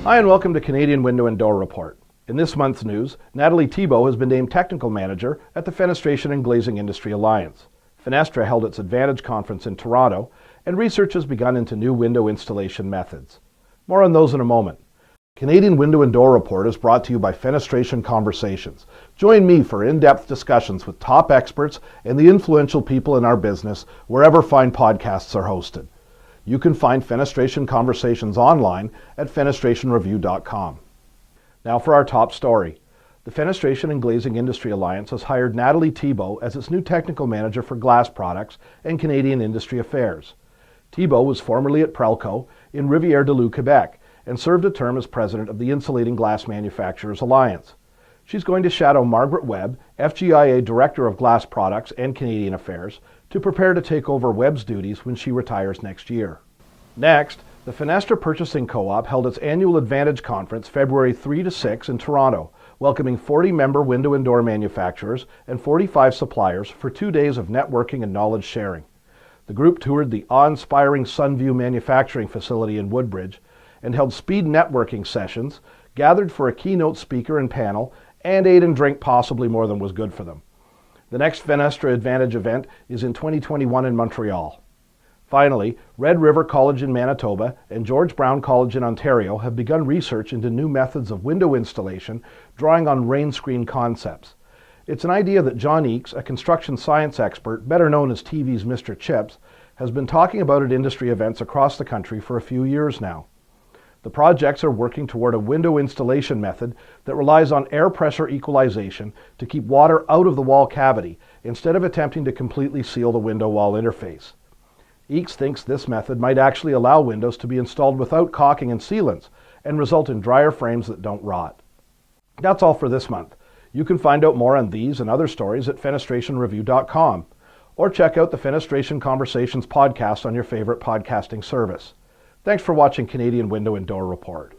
Hi and welcome to Canadian Window and Door Report. In this month's news, Nathalie Thibault has been named Technical Manager at the Fenestration and Glazing Industry Alliance. Fenestra held its Advantage Conference in Toronto, and research has begun into new window installation methods. More on those in a moment. Canadian Window and Door Report is brought to you by Fenestration Conversations. Join me for in-depth discussions with top experts and the influential people in our business wherever fine podcasts are hosted. You can find Fenestration Conversations online at fenestrationreview.com. Now for our top story. The Fenestration and Glazing Industry Alliance has hired Nathalie Thibault as its new technical manager for glass products and Canadian industry affairs. Thibault was formerly at Prelco in Rivière-du-Loup, Quebec, and served a term as president of the Insulating Glass Manufacturers Alliance. She's going to shadow Margaret Webb, FGIA Director of Glass Products and Canadian Affairs, to prepare to take over Webb's duties when she retires next year. Next, the Fenestra Purchasing Co-op held its annual Advantage Conference February 3 to 6 in Toronto, welcoming 40 member window and door manufacturers and 45 suppliers for 2 days of networking and knowledge sharing. The group toured the awe-inspiring Sunview manufacturing facility in Woodbridge and held speed networking sessions, gathered for a keynote speaker and panel, and ate and drank possibly more than was good for them. The next Fenestra Advantage event is in 2021 in Montreal. Finally, Red River College in Manitoba and George Brown College in Ontario have begun research into new methods of window installation, drawing on rain screen concepts. It's an idea that John Eakes, a construction science expert, better known as TV's Mr. Chips, has been talking about at industry events across the country for a few years now. The projects are working toward a window installation method that relies on air pressure equalization to keep water out of the wall cavity instead of attempting to completely seal the window-wall interface. Eakes thinks this method might actually allow windows to be installed without caulking and sealants and result in drier frames that don't rot. That's all for this month. You can find out more on these and other stories at fenestrationreview.com or check out the Fenestration Conversations podcast on your favorite podcasting service. Thanks for watching Canadian Window and Door Report.